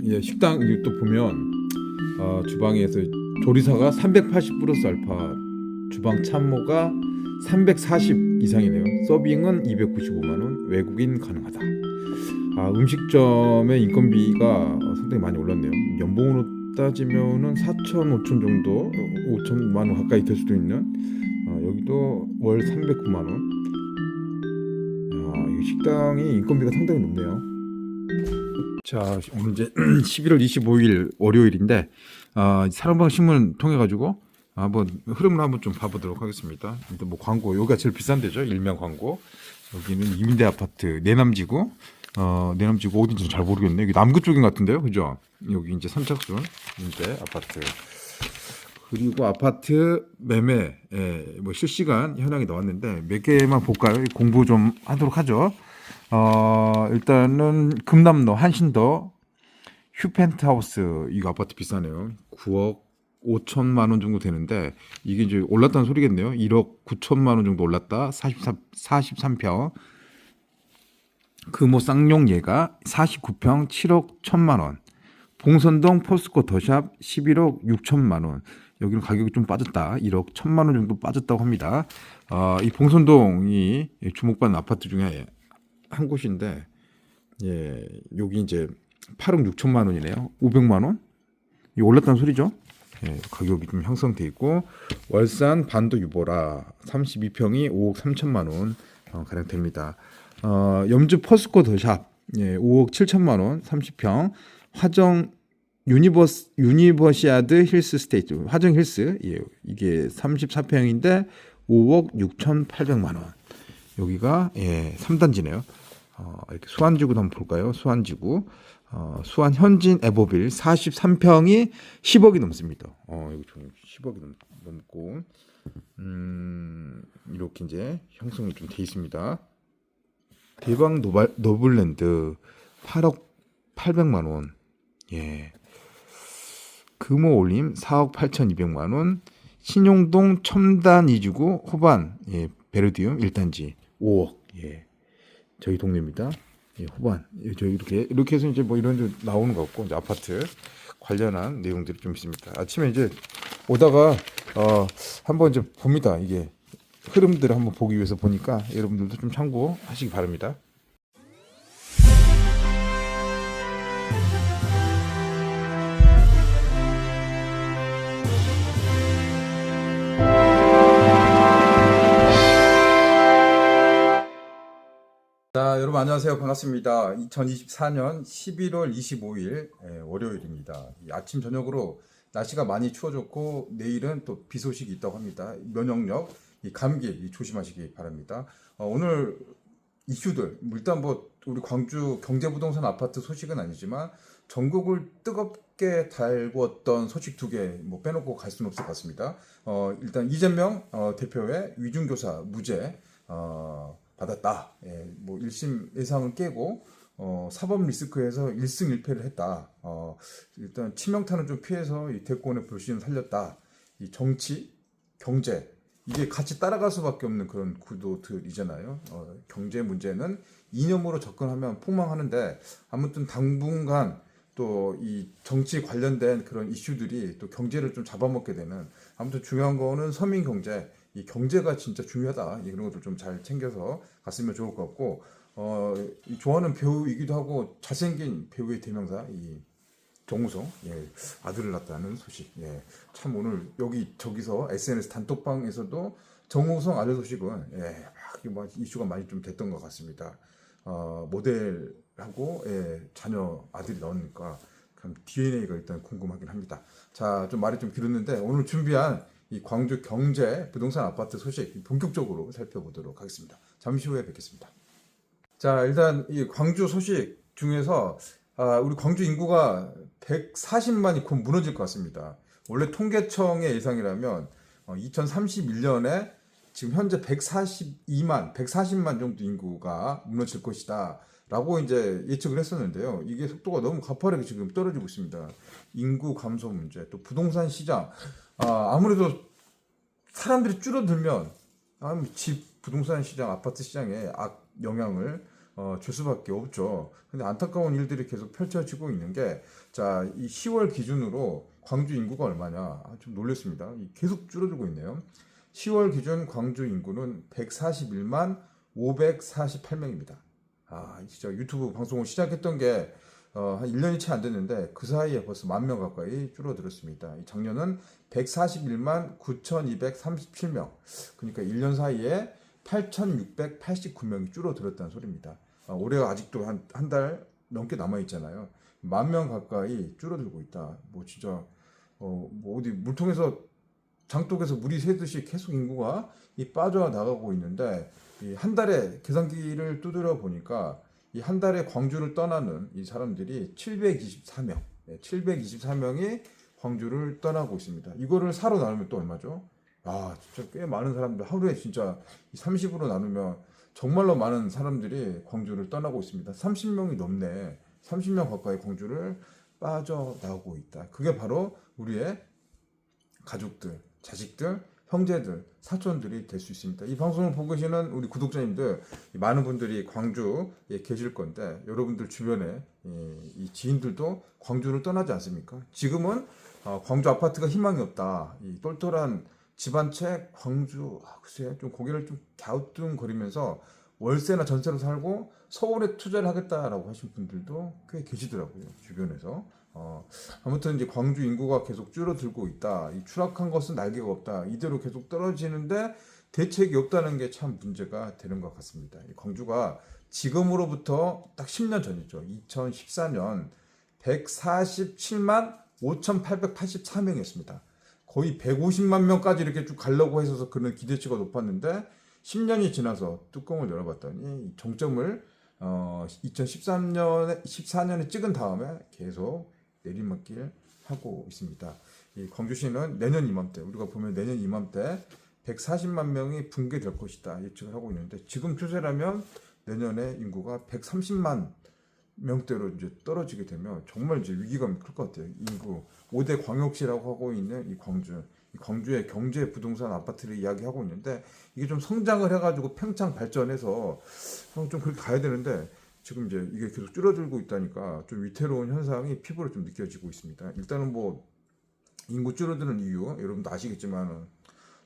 예, 식당 또 보면 주방에서 조리사가 380 플러스 알파, 주방 참모가 340 이상이네요. 서빙은 295만 원, 외국인 가능하다. 음식점의 인건비가 상당히 많이 올랐네요. 연봉으로 따지면은 4천, 5천 정도, 5천만 원 가까이 될 수도 있는. 여기도 월 309만 원. 이 식당이 인건비가 상당히 높네요. 자, 오늘 이제 11월 25일 월요일인데 사랑방 신문 통해 가지고 한번 흐름을 한번 좀 봐보도록 하겠습니다. 일단 뭐 광고, 여기가 제일 비싼 데죠. 일명 광고. 여기는 이민대 아파트 내남지구. 내남지구 어딘지 잘 모르겠네. 여기 남구 쪽인 것 같은데요, 그죠? 여기 이제 선착순 이민대 아파트. 그리고 아파트 매매, 뭐 실시간 현황이 나왔는데 몇 개만 볼까요? 공부 좀 하도록 하죠. 일단은 금남로 한신더 휴펜트하우스, 이거 아파트 비싸네요. 9억 5천만 원 정도 되는데 이게 이제 올랐다는 소리겠네요. 1억 9천만 원 정도 올랐다. 43평. 금호 쌍용예가 49평 7억 1천만 원. 봉선동 포스코 더샵 11억 6천만 원. 여기는 가격이 좀 빠졌다. 1억 1천만 원 정도 빠졌다고 합니다. 이 봉선동이 주목받는 아파트 중에 한 곳인데, 예, 여기 이제 8억 6천만 원이네요. 500만 원? 이 올랐다는 소리죠. 예, 가격이 좀 형성돼 있고, 월산 반도 유보라 32평이 5억 3천만 원 가량 됩니다. 염주 포스코 더샵, 예, 5억 7천만 원 30평. 화정 유니버시아드 힐스 스테이트, 화정 힐스, 예, 이게 34평인데 5억 6,800만 원. 여기가 3단지네요. 이렇게 수안지구도 한번 볼까요? 수안지구. 수안 현진 에버빌 43평이 10억이 넘습니다. 여기 좀 10억이 넘고, 이렇게 이제 형성이 좀 돼 있습니다. 대방 노블랜드 8억 800만 원. 예. 금호 올림 4억 8,200만 원. 신용동 첨단 2주구 호반, 예, 베르디움 1단지 5억. 예. 저희 동네입니다. 예, 호반. 예, 저희 이렇게 해서 이제 뭐 이런 데 나오는 거 없고, 이제 아파트 관련한 내용들이 좀 있습니다. 아침에 이제 오다가 한번 이제 봅니다. 이게 흐름들을 한번 보기 위해서 보니까 여러분들도 좀 참고하시기 바랍니다. 자, 여러분 안녕하세요. 반갑습니다. 2024년 11월 25일 월요일입니다. 아침 저녁으로 날씨가 많이 추워졌고 내일은 또 비 소식이 있다고 합니다. 면역력, 감기 조심하시기 바랍니다. 오늘 이슈들, 일단 뭐 우리 광주 경제부동산 아파트 소식은 아니지만 전국을 뜨겁게 달구었던 소식 두 개 뭐 빼놓고 갈 수는 없을 것 같습니다. 일단 이재명 대표의 위중교사 무죄 받았다. 예, 뭐 1심 예상을 깨고 사법 리스크에서 1승 1패를 했다. 일단 치명타는 좀 피해서 이 대권의 불신을 살렸다. 이 정치, 경제 이게 같이 따라갈 수밖에 없는 그런 구도들이잖아요. 경제 문제는 이념으로 접근하면 폭망하는데 아무튼 당분간 또 이 정치 관련된 그런 이슈들이 또 경제를 좀 잡아먹게 되는, 아무튼 중요한 거는 서민 경제, 이 경제가 진짜 중요하다. 이런 것도 좀 잘 챙겨서 갔으면 좋을 것 같고, 좋아하는 배우이기도 하고 잘생긴 배우의 대명사 이 정우성, 예, 아들을 낳았다는 소식. 예, 참 오늘 저기서 SNS 단톡방에서도 정우성 아들 소식은 막 이슈가 많이 좀 됐던 것 같습니다. 모델하고 자녀 아들이 나오니까 그럼 DNA가 일단 궁금하긴 합니다. 자, 좀 말이 좀 길었는데 오늘 준비한 이 광주 경제 부동산 아파트 소식 본격적으로 살펴보도록 하겠습니다. 잠시 후에 뵙겠습니다. 자, 일단 이 광주 소식 중에서 우리 광주 인구가 140만이 곧 무너질 것 같습니다. 원래 통계청의 예상이라면 2031년에 지금 현재 140만 정도 인구가 무너질 것이다 라고 이제 예측을 했었는데요. 이게 속도가 너무 가파르게 지금 떨어지고 있습니다. 인구 감소 문제, 또 부동산 시장, 아무래도 사람들이 줄어들면 집 부동산 시장, 아파트 시장에 영향을 줄 수밖에 없죠. 근데 안타까운 일들이 계속 펼쳐지고 있는 게, 자, 이 10월 기준으로 광주 인구가 얼마냐? 좀 놀랐습니다. 계속 줄어들고 있네요. 10월 기준 광주 인구는 141만 548명입니다. 진짜 유튜브 방송을 시작했던 게 한 1년이 채 안 됐는데 그 사이에 벌써 10,000명 가까이 줄어들었습니다. 작년은 141만 9,237명. 그러니까 1년 사이에 8,689명이 줄어들었다는 소리입니다. 올해가 아직도 한 달 넘게 남아 있잖아요. 10,000명 가까이 줄어들고 있다. 뭐 진짜 뭐 어디 물통에서 장독에서 물이 새듯이 계속 인구가 빠져나가고 있는데, 이 한 달에 계산기를 두드려 보니까 이 한 달에 광주를 떠나는 이 사람들이 724명, 724명이 광주를 떠나고 있습니다. 이거를 4로 나누면 또 얼마죠? 진짜 꽤 많은 사람들, 하루에 진짜 30으로 나누면 정말로 많은 사람들이 광주를 떠나고 있습니다. 30명이 넘네. 30명 가까이 광주를 빠져나오고 있다. 그게 바로 우리의 가족들, 자식들, 형제들, 사촌들이 될 수 있습니다. 이 방송을 보고 계시는 우리 구독자님들, 많은 분들이 광주에 계실 건데, 여러분들 주변에 이 지인들도 광주를 떠나지 않습니까? 지금은 광주 아파트가 희망이 없다. 이 똘똘한 집 한 채 광주, 글쎄 좀 고개를 좀 갸우뚱거리면서 월세나 전세로 살고 서울에 투자를 하겠다라고 하신 분들도 꽤 계시더라고요, 주변에서. 아무튼 이제 광주 인구가 계속 줄어들고 있다. 이 추락한 것은 날개가 없다. 이대로 계속 떨어지는데 대책이 없다는 게 참 문제가 되는 것 같습니다. 광주가 지금으로부터 딱 10년 전이죠. 2014년 147만 5,884명이었습니다. 거의 150만 명까지 이렇게 쭉 가려고 해서 그런 기대치가 높았는데 10년이 지나서 뚜껑을 열어봤더니 정점을 2013년에 14년에 찍은 다음에 계속 내리막길 하고 있습니다. 이 광주시는 내년 이맘때, 우리가 보면 내년 이맘때 140만 명이 붕괴될 것이다 예측을 하고 있는데, 지금 추세라면 내년에 인구가 130만 명대로 이제 떨어지게 되면 정말 이제 위기감이 클 것 같아요. 인구 5대 광역시라고 하고 있는 이 광주의 경제 부동산 아파트를 이야기하고 있는데, 이게 좀 성장을 해가지고 팽창 발전해서 좀 그렇게 가야 되는데, 지금 이제 이게 계속 줄어들고 있다니까 좀 위태로운 현상이 피부로 좀 느껴지고 있습니다. 일단은 뭐 인구 줄어드는 이유 여러분도 아시겠지만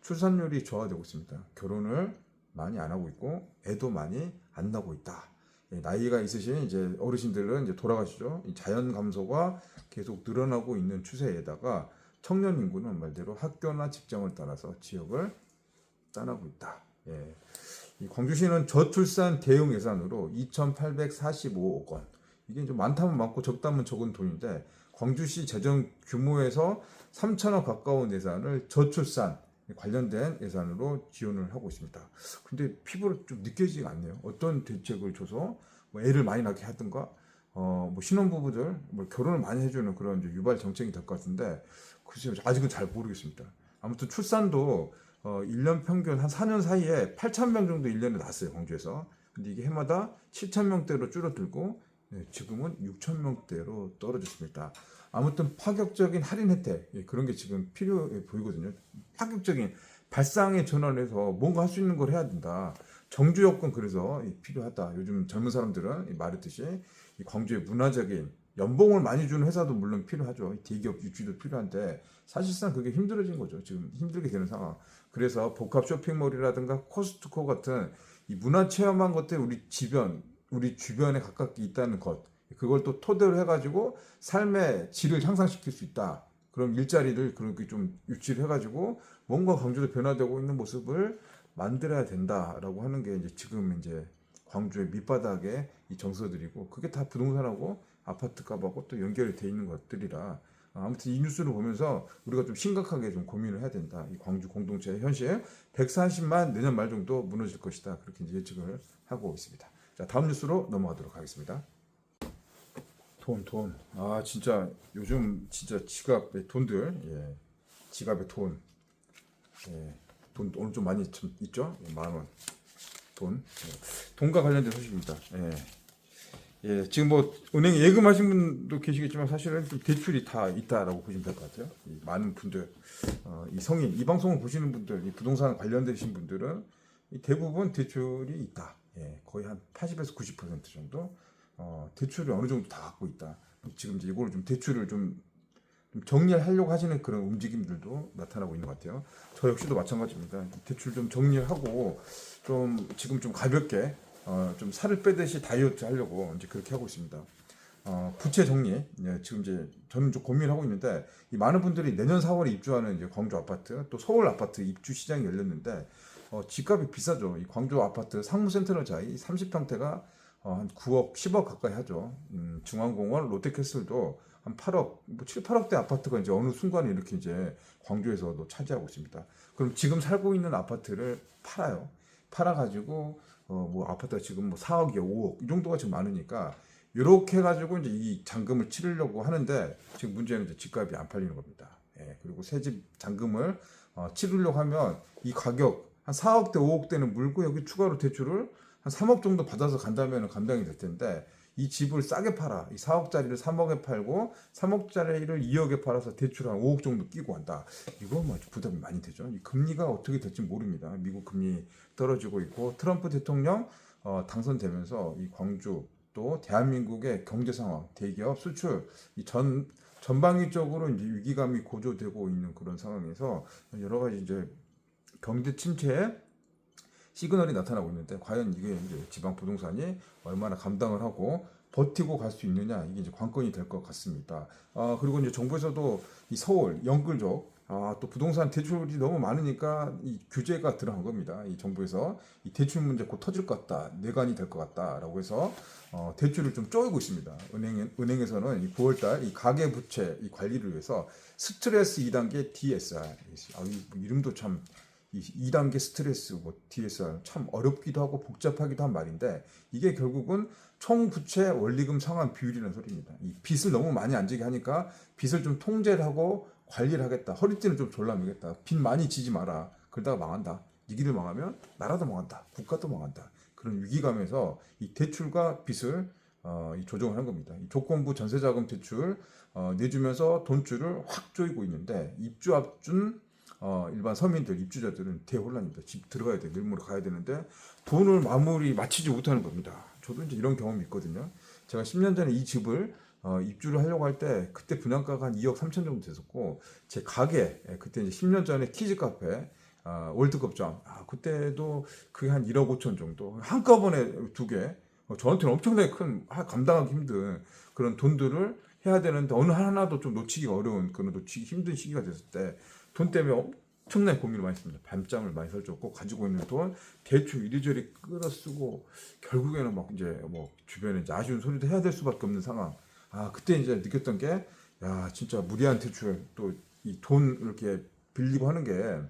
출산율이 저하되고 있습니다. 결혼을 많이 안 하고 있고 애도 많이 안 나고 있다. 나이가 있으신 이제 어르신들은 이제 돌아가시죠. 이 자연 감소가 계속 늘어나고 있는 추세에다가 청년 인구는 말대로 학교나 직장을 따라서 지역을 떠나고 있다. 이 광주시는 저출산 대응 예산으로 2,845억 원. 이게 좀 많다면 많고 적다면 적은 돈인데, 광주시 재정 규모에서 3천억 가까운 예산을 저출산 관련된 예산으로 지원을 하고 있습니다. 근데 피부로 좀 느껴지지가 않네요. 어떤 대책을 줘서 뭐 애를 많이 낳게 하든가, 뭐 신혼부부들 뭐 결혼을 많이 해주는 그런 이제 유발 정책이 될 것 같은데, 글쎄요, 아직은 잘 모르겠습니다. 아무튼 출산도 1년 평균 한 4년 사이에 8,000명 정도 1년에 낳았어요, 광주에서. 근데 이게 해마다 7,000명대로 줄어들고 지금은 6,000명대로 떨어졌습니다. 아무튼 파격적인 할인 혜택, 그런 게 지금 필요해 보이거든요. 파격적인 발상의 전환을 해서 뭔가 할 수 있는 걸 해야 된다. 정주 여건 그래서 필요하다. 요즘 젊은 사람들은 말했듯이 이 광주의 문화적인 연봉을 많이 주는 회사도 물론 필요하죠. 대기업 유치도 필요한데 사실상 그게 힘들어진 거죠. 지금 힘들게 되는 상황. 그래서 복합 쇼핑몰이라든가 코스트코 같은 이 문화 체험한 것들 우리 주변에 가깝게 있다는 것, 그걸 또 토대로 해가지고 삶의 질을 향상시킬 수 있다. 그럼 일자리를 그렇게 좀 유치를 해가지고 뭔가 광주도 변화되고 있는 모습을 만들어야 된다라고 하는 게 이제 지금 이제 광주의 밑바닥에 이 정서들이고, 그게 다 부동산하고 아파트 값하고 또 연결이 돼 있는 것들이라, 아무튼 이 뉴스를 보면서 우리가 좀 심각하게 좀 고민을 해야 된다. 이 광주 공동체의 현실 140만 내년 말 정도 무너질 것이다. 그렇게 이제 예측을 하고 있습니다. 자, 다음 뉴스로 넘어가도록 하겠습니다. 돈. 진짜 요즘 진짜 지갑의 돈들, 지갑의 돈, 돈 오늘 좀 많이 있죠? 10,000원 돈, 돈과 관련된 소식입니다. 지금 뭐 은행에 예금하신 분도 계시겠지만 사실은 좀 대출이 다 있다라고 보시면 될 것 같아요. 이 많은 분들, 이 성인, 이 방송을 보시는 분들, 이 부동산 관련되신 분들은 이 대부분 대출이 있다. 예, 거의 한 80에서 90% 정도 대출을 어느 정도 다 갖고 있다. 지금 이제 이걸 좀 대출을 좀 정리하려고 하시는 그런 움직임들도 나타나고 있는 것 같아요. 저 역시도 마찬가지입니다. 대출 좀 정리하고 좀 지금 좀 가볍게 좀 살을 빼듯이 다이어트 하려고 이제 그렇게 하고 있습니다. 부채 정리. 예, 지금 이제 저는 좀 고민하고 있는데 이 많은 분들이 내년 4월에 입주하는 이제 광주 아파트 또 서울 아파트 입주 시장이 열렸는데 집값이 비싸죠. 이 광주 아파트 상무센터자이 30평대가 한 9억, 10억 가까이 하죠. 중앙공원, 롯데캐슬도 한 8억, 뭐 7, 8억대 아파트가 이제 어느 순간에 이렇게 이제 광주에서도 차지하고 있습니다. 그럼 지금 살고 있는 아파트를 팔아요. 팔아가지고 뭐 아파트가 지금 뭐 4억이요, 5억 이 정도가 지금 많으니까 이렇게 해가지고 이제 이 잔금을 치르려고 하는데 지금 문제는 이제 집값이 안 팔리는 겁니다. 예, 그리고 새 집 잔금을 치르려고 하면 이 가격 한 4억대, 5억대는 물고 여기 추가로 대출을 한 3억 정도 받아서 간다면 감당이 될 텐데 이 집을 싸게 팔아. 이 4억짜리를 3억에 팔고 3억짜리를 2억에 팔아서 대출 한 5억 정도 끼고 한다. 이거 뭐 부담이 많이 되죠. 이 금리가 어떻게 될지 모릅니다. 미국 금리 떨어지고 있고 트럼프 대통령 당선되면서 이 광주 또 대한민국의 경제 상황, 대기업 수출 이 전방위적으로 이제 위기감이 고조되고 있는 그런 상황에서 여러 가지 이제 경제 침체에 시그널이 나타나고 있는데 과연 이게 이제 지방 부동산이 얼마나 감당을 하고 버티고 갈 수 있느냐 이게 이제 관건이 될 것 같습니다. 그리고 이제 정부에서도 이 서울 영끌족 또 부동산 대출이 너무 많으니까 이 규제가 들어간 겁니다. 이 정부에서 이 대출 문제 곧 터질 것 같다, 내관이 될 것 같다라고 해서 대출을 좀 쪼이고 있습니다. 은행에서는 이 9월달 이 가계 부채 이 관리를 위해서 스트레스 2단계 DSR 이 이름도 참 이 2단계 스트레스 뭐 DSR 참 어렵기도 하고 복잡하기도 한 말인데 이게 결국은 총 부채 원리금 상환 비율이라는 소리입니다. 이 빚을 너무 많이 안 지게 하니까 빚을 좀 통제를 하고 관리를 하겠다. 허리띠는 좀 졸라매겠다. 빚 많이 지지 마라. 그러다가 망한다. 니기들 망하면 나라도 망한다. 국가도 망한다. 그런 위기감에서 이 대출과 빚을 이 조정을 한 겁니다. 이 조건부 전세자금 대출 내주면서 돈줄을 확 조이고 있는데 입주 앞준 일반 서민들, 입주자들은 대혼란입니다. 집 들어가야 돼, 밀물에 가야 되는데 돈을 마치지 못하는 겁니다. 저도 이제 이런 경험이 있거든요. 제가 10년 전에 이 집을 입주를 하려고 할 때 그때 분양가가 한 2억 3천 정도 됐었고 제 가게 그때 이제 10년 전에 키즈 카페 월드컵장 그때도 그게 한 1억 5천 정도 한꺼번에 두 개 저한테는 엄청나게 큰 감당하기 힘든 그런 돈들을 해야 되는데 어느 하나도 좀 놓치기가 어려운 그런 놓치기 힘든 시기가 됐을 때 돈 때문에 엄청나게 고민을 많이 했습니다. 밤잠을 많이 설쳤고 가지고 있는 돈 대충 이리저리 끌어쓰고 결국에는 막 이제 뭐 주변에 이제 아쉬운 소리도 해야 될 수밖에 없는 상황. 그때 이제 느꼈던 게 야 진짜 무리한 대출 또 이 돈 이렇게 빌리고 하는 게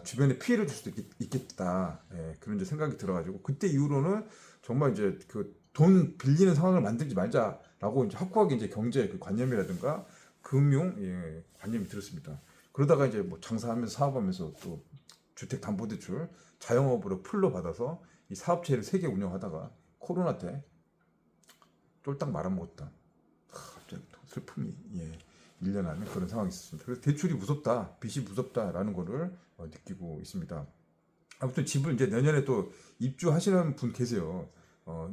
주변에 피해를 줄 수도 있겠다. 예, 그런 이제 생각이 들어가지고 그때 이후로는 정말 이제 그 돈 빌리는 상황을 만들지 말자라고 이제 확고하게 이제 경제 그 관념이라든가 금융 관념이 들었습니다. 그러다가 이제 뭐 장사하면서 사업하면서 또 주택담보대출 자영업으로 풀로 받아서 이 사업체를 3개 운영하다가 코로나 때 쫄딱 말아먹었다. 갑자기 또 슬픔이 밀려나는 그런 상황이 있었습니다. 그래서 대출이 무섭다, 빚이 무섭다라는 거를 느끼고 있습니다. 아무튼 집을 이제 내년에 또 입주하시는 분 계세요.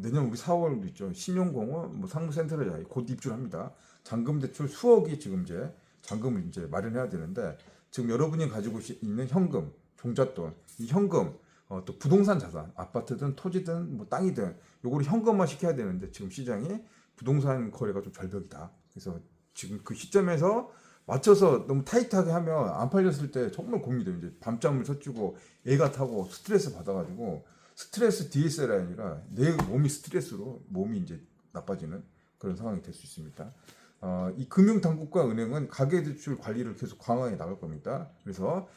내년 우리 4월도 있죠. 신용공원, 뭐 상무센터를 곧 입주를 합니다. 잔금 대출 수억이 지금 이제 잔금을 이제 마련해야 되는데 지금 여러분이 가지고 있는 현금, 종잣돈, 이 현금, 또 부동산 자산, 아파트든 토지든 뭐 땅이든 요거를 현금화 시켜야 되는데 지금 시장이 부동산 거래가 좀 절벽이다. 그래서 지금 그 시점에서 맞춰서 너무 타이트하게 하면 안 팔렸을 때 정말 고민이 돼요. 이제 밤잠을 설치고 애가 타고 스트레스 받아가지고 스트레스 DSL이 아니라 내 몸이 스트레스로 몸이 이제 나빠지는 그런 상황이 될 수 있습니다. 이 금융당국과 은행은 가계대출 관리를 계속 강화해 나갈 겁니다. 그래서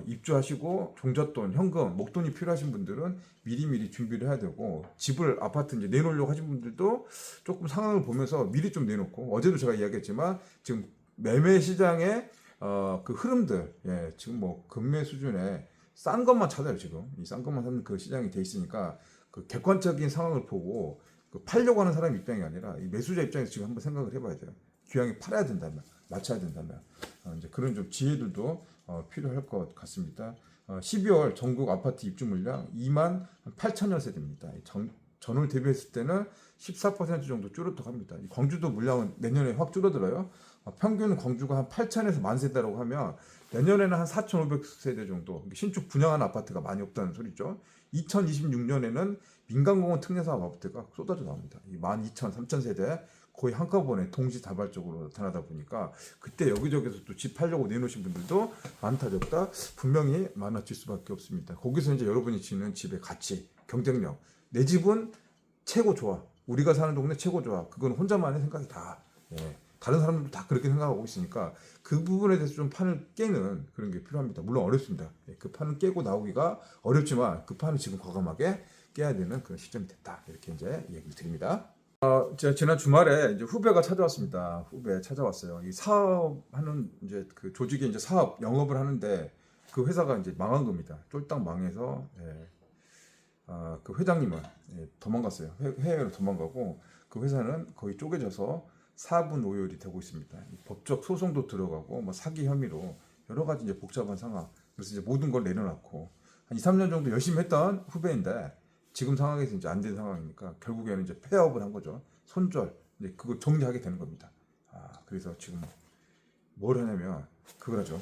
입주하시고 종잣돈, 현금, 목돈이 필요하신 분들은 미리미리 준비를 해야 되고 집을 아파트 이제 내놓으려고 하신 분들도 조금 상황을 보면서 미리 좀 내놓고 어제도 제가 이야기했지만 지금 매매 시장의 그 흐름들 지금 뭐 금매 수준에 싼 것만 찾아요. 지금 이 싼 것만 사는 그 시장이 돼 있으니까 그 객관적인 상황을 보고 그 팔려고 하는 사람 입장이 아니라 이 매수자 입장에서 지금 한번 생각을 해봐야 돼요. 기왕에 팔아야 된다면, 맞춰야 된다면 이제 그런 좀 지혜들도 필요할 것 같습니다. 12월 전국 아파트 입주 물량 2만 8천여 세대입니다. 전월 대비했을 때는 14% 정도 줄었다고 합니다. 광주도 물량은 내년에 확 줄어들어요. 평균 광주가 한 8천에서 만 세대라고 하면 내년에는 한 4,500세대 정도 신축 분양한 아파트가 많이 없다는 소리죠. 2026년에는 민간공원 특례사업 아파트가 쏟아져 나옵니다. 12,000, 3,000세대 거의 한꺼번에 동시다발적으로 나타나다 보니까 그때 여기저기서 또 집 팔려고 내놓으신 분들도 많다 적다 분명히 많아질 수밖에 없습니다. 거기서 이제 여러분이 지는 집의 가치, 경쟁력, 내 집은 최고 좋아, 우리가 사는 동네 최고 좋아, 그건 혼자만의 생각이다. 예. 다른 사람들도 다 그렇게 생각하고 있으니까 그 부분에 대해서 좀 판을 깨는 그런 게 필요합니다. 물론 어렵습니다. 예. 그 판을 깨고 나오기가 어렵지만 그 판을 지금 과감하게 깨야 되는 그런 시점이 됐다. 이렇게 이제 얘기를 드립니다. 제가 지난 주말에 이제 후배가 찾아왔습니다. 후배 찾아왔어요. 이 사업하는 이제 그 조직의 이제 사업 영업을 하는데 그 회사가 이제 망한 겁니다. 쫄딱 망해서 그 회장님은 도망갔어요. 해외로 도망가고 그 회사는 거의 쪼개져서 사분 오열이 되고 있습니다. 법적 소송도 들어가고 뭐 사기 혐의로 여러 가지 이제 복잡한 상황. 그래서 이제 모든 걸 내려놨고 한 2, 3년 정도 열심히 했던 후배인데 지금 상황에서 이제 안 된 상황이니까 결국에는 이제 폐업을 한 거죠. 손절 이제 그걸 정리하게 되는 겁니다. 그래서 지금 뭘 하냐면 그걸 하죠.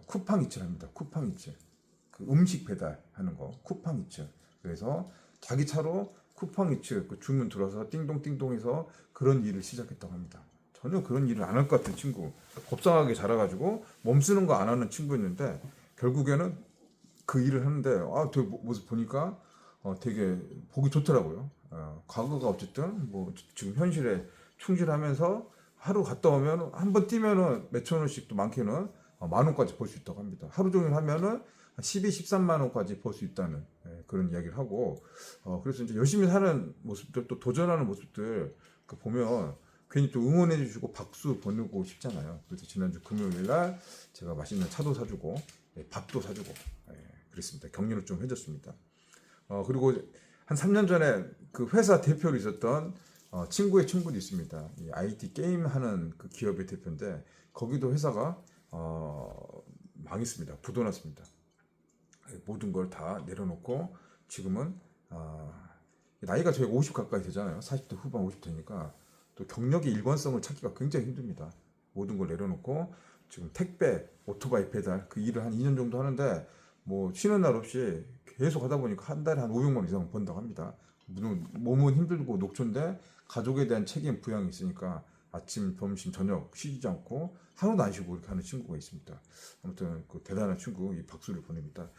쿠팡이츠를 합니다. 쿠팡이츠 그 음식 배달하는 거 쿠팡이츠. 그래서 자기 차로 쿠팡이츠 그 주문 들어서 띵동띵동해서 그런 일을 시작했다고 합니다. 전혀 그런 일을 안 할 것 같은 친구, 법상하게 자라가지고 몸 쓰는 거 안 하는 친구였는데 결국에는 그 일을 하는데 되게 모습 보니까 되게 보기 좋더라고요. 과거가 어쨌든 뭐 지금 현실에 충실하면서 하루 갔다 오면 한 번 뛰면은 몇천 원씩 또 많게는 만 원까지 벌 수 있다고 합니다. 하루 종일 하면은 12, 13만 원까지 벌 수 있다는 그런 이야기를 하고 그래서 이제 열심히 사는 모습들 또 도전하는 모습들 그 보면 괜히 또 응원해 주시고 박수 보내고 싶잖아요. 그래서 지난주 금요일 날 제가 맛있는 차도 사주고 밥도 사주고 그랬습니다. 격려를 좀 해줬습니다. 그리고 한 3년 전에 그 회사 대표로 있었던 친구의 친구도 있습니다. 이 IT 게임 하는 그 기업의 대표인데 거기도 회사가 망했습니다. 부도났습니다. 모든 걸 다 내려놓고 지금은 나이가 저희가 50 가까이 되잖아요. 40대 후반 50대니까 또 경력의 일관성을 찾기가 굉장히 힘듭니다. 모든 걸 내려놓고 지금 택배, 오토바이 배달 그 일을 한 2년 정도 하는데 뭐 쉬는 날 없이 계속 하다 보니까 한 달에 한 500만 원 이상 번다고 합니다. 물론 몸은 힘들고 녹초인데 가족에 대한 책임 부양이 있으니까 아침, 점심, 저녁 쉬지 않고 하루도 안 쉬고 이렇게 하는 친구가 있습니다. 아무튼 그 대단한 친구 이 박수를 보냅니다.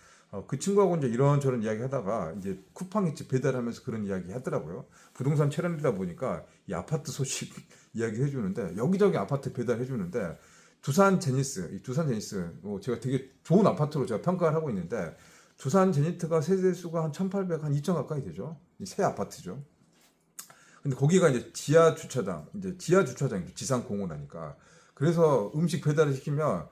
그 친구하고 이제 이런저런 이야기 하다가 이제 쿠팡이츠 배달하면서 그런 이야기 하더라고요. 부동산 채널이다 보니까 이 아파트 소식 이야기 해주는데 여기저기 아파트 배달 해주는데 두산 제니스 제가 되게 좋은 아파트로 제가 평가를 하고 있는데 두산 제니트가 세대수가 한 1,800, 한 2,000 가까이 되죠. 새 아파트죠. 근데 거기가 이제 지하 주차장이죠. 지상 공원하니까. 그래서 음식 배달을 시키면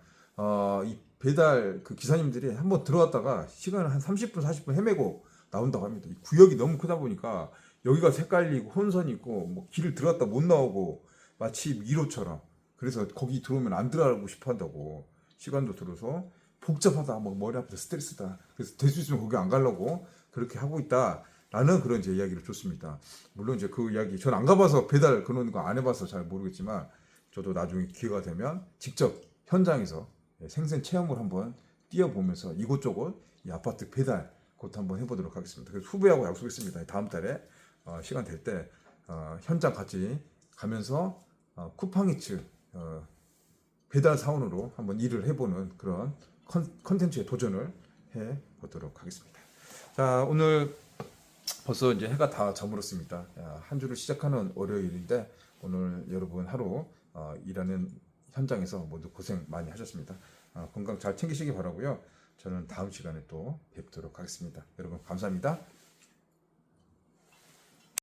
이 배달 그 기사님들이 한번 들어왔다가 시간을 한 30분, 40분 헤매고 나온다고 합니다. 이 구역이 너무 크다 보니까 여기가 색깔리고 혼선이 있고 뭐 길을 들어갔다 못 나오고 마치 미로처럼. 그래서 거기 들어오면 안 들어가고 싶어 한다고. 시간도 들어서 복잡하다, 막 머리 아프다, 스트레스다. 그래서 될 수 있으면 거기 안 가려고 그렇게 하고 있다라는 그런 이제 이야기를 줬습니다. 물론 이제 그 이야기 전 안 가봐서 배달 그런 거 안 해봐서 잘 모르겠지만 저도 나중에 기회가 되면 직접 현장에서 생생 체험을 한번 뛰어보면서 이곳저곳 이 아파트 배달 그것도 한번 해보도록 하겠습니다. 그래서 후배하고 약속했습니다. 다음 달에 시간 될 때 현장 같이 가면서 쿠팡이츠 배달 사원으로 한번 일을 해보는 그런 컨텐츠에 도전을 해보도록 하겠습니다. 자, 오늘 벌써 이제 해가 다 저물었습니다. 한 주를 시작하는 월요일인데 오늘 여러분 하루 일하는 현장에서 모두 고생 많이 하셨습니다. 건강 잘 챙기시기 바라고요. 저는 다음 시간에 또 뵙도록 하겠습니다. 여러분 감사합니다.